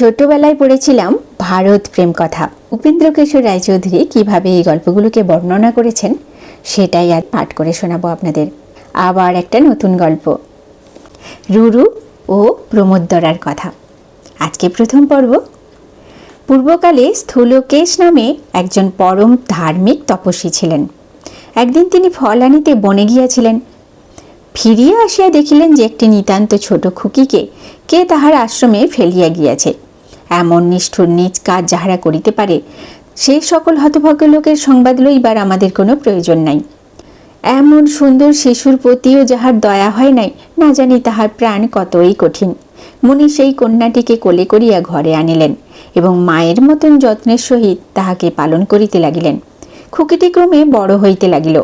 ছোটবেলায় পড়েছিলাম ভারত প্রেম কথা। উপেন্দ্রকিশোর রায়চৌধুরী কিভাবে এই গল্পগুলোকে বর্ণনা করেছেন সেটাই আজ পাঠ করে শোনাবো আপনাদের। আবার একটা নতুন গল্প, রুরু ও প্রমোদরার কথা। আজকে প্রথম পর্ব। পূর্বকালে স্থূলকেশ নামে একজন পরম ধার্মিক তপস্বী ছিলেন। একদিন তিনি ফল আনিতে বনে গিয়াছিলেন। ফিরিয়া আসিয়া দেখিলেন যে একটি নিতান্ত ছোট খুকিকে কে তাহার আশ্রমে ফেলিয়া গিয়াছে। এমন নিষ্ঠুর নিজ কাজ যাহারা করিতে পারে, সেই সকল হতভাগ্য লোকের সংবাদ লইবার আমাদের কোনো প্রয়োজন নাই। এমন সুন্দর শিশুর প্রতিও যাহার দয়া হয় নাই, না জানি তাহার প্রাণ কতই কঠিন। মুনি সেই কন্যাটিকে কোলে করিয়া ঘরে আনিলেন এবং মায়ের মতন যত্নের সহিত তাহাকে পালন করিতে লাগিলেন। খুকিটি ক্রমে বড় হইতে লাগিল,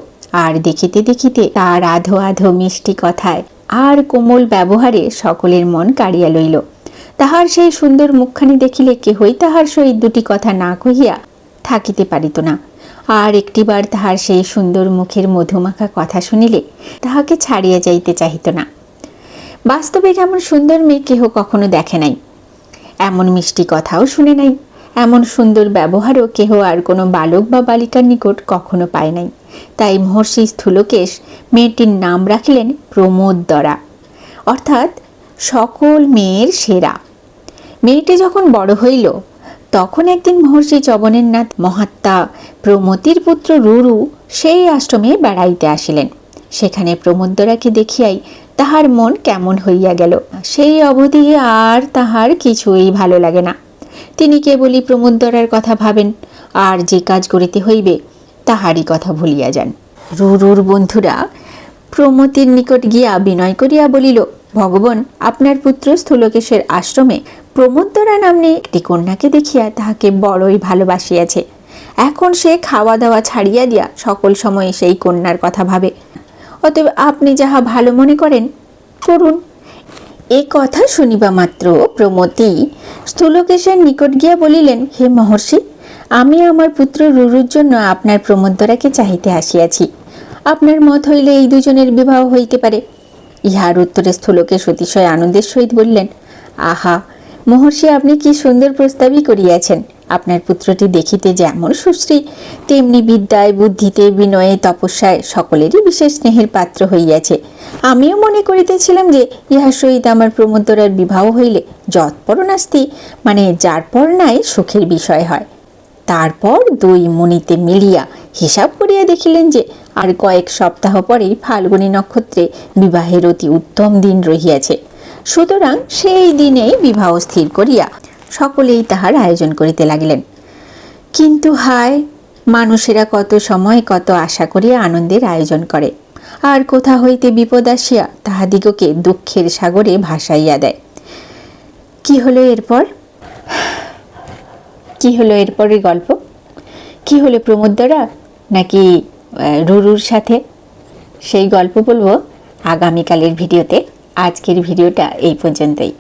আর দেখিতে দেখিতে তার আধো আধো মিষ্টি কথায় আর কোমল ব্যবহারে সকলের মন কাড়িয়া লইল। তাহার সেই সুন্দর মুখখানি দেখিলে কেহই তাহার সহিত দুটি কথা না কহিয়া থাকিতে পারিত না। আর একটিবার তাহার সেই সুন্দর মুখের মধুমাখা কথা শুনিলে তাহাকে ছাড়িয়া যাইতে চাহিত না। বাস্তবে এমন সুন্দর মেয়ে কেহ কখনো দেখে নাই, এমন মিষ্টি কথাও শুনে নাই, এমন সুন্দর ব্যবহারও কেহ আর কোনো বালক বা বালিকার নিকট কখনো পায় নাই। তাই মহর্ষি স্থূলকেশ মেয়েটির নাম রাখিলেন প্রমোদরা, অর্থাৎ সকল মেয়ের সেরা। মেয়েটি যখন বড় হইল, তখন একদিন মহর্ষি চবনেরনাথ মহাত্মা প্রমতির পুত্র রুরু সেই আশ্রমে বেড়াইতে আসিলেন। সেখানে প্রমোদরাকে দেখিয়াই তাহার মন কেমন হইয়া গেল। সেই অবধি আর তাহার কিছুই ভালো লাগে না। তিনি কেবলই প্রমোদরার কথা ভাবেন, আর যে কাজ করিতে হইবে তাহারই কথা ভুলিয়া যান। রুরুর বন্ধুরা প্রমতির নিকট গিয়া বিনয় করিয়া বলিল, ভগবান, আপনার পুত্র স্থূলকেশের আশ্রমে প্রমোদরা নামে একটি কন্যাকে দেখিয়া তাহাকে বড়ই ভালোবাসিয়াছে। এখন সে খাওয়া দাওয়া ছাড়িয়া দিয়া সকল সময় সেই কন্যার কথা ভাবে। অতএব আপনি যাহা ভালো মনে করেন করুন। এ কথা শুনিবা মাত্র প্রমতি স্থূলকেশের নিকট গিয়া বলিলেন, হে মহর্ষি, আমি আমার পুত্র রুরুর জন্য আপনার প্রমোদরাকে চাহিতে আসিয়াছি। আপনার মত হইলে এই দুজনের বিবাহ হইতে পারে। ইহার উত্তরে স্থূলকেশ অতিশয় আনন্দের সহিত বললেন, আহা মহর্ষি, আপনি কি সুন্দর প্রস্তাবই করিয়াছেন। আপনার পুত্রটি দেখিতে যেমন সুশ্রী, তেমনি বিদ্যায়, বুদ্ধিতে, বিনয়ে, তপস্যায় সকলেরই বিশেষ স্নেহের পাত্র হইয়াছে। আমিও মনে করিতেছিলাম যে ইহার সহিত আমার প্রমোদরার বিবাহ হইলে যৎপর নাস্তি, মানে যার পর নাই সুখের বিষয় হয়। তারপর দুই মুনিতে মিলিয়া হিসাব করিয়া দেখিলেন যে আর কয়েক সপ্তাহ পরেই ফাল্গুনী নক্ষত্রে বিবাহের অতি উত্তম দিন রহিয়াছে। সুতরাং সেই দিনেই বিবাহ স্থির করিয়া সকলেই তাহার আয়োজন করিতে লাগিলেন। কিন্তু হায়, মানুষেরা কত সময় কত আশা করিয়া আনন্দের আয়োজন করে, আর কোথা হইতে বিপদ আসিয়া তাহাদিগকে দুঃখের সাগরে ভাসাইয়া দেয়। কি হলো এরপর? কি হলো এরপরের গল্প? কি হলো প্রমোদরা নাকি রুরুর সাথে? সেই গল্প বলবো আগামীকালের ভিডিওতে। আজকের ভিডিওটা এই পর্যন্তই।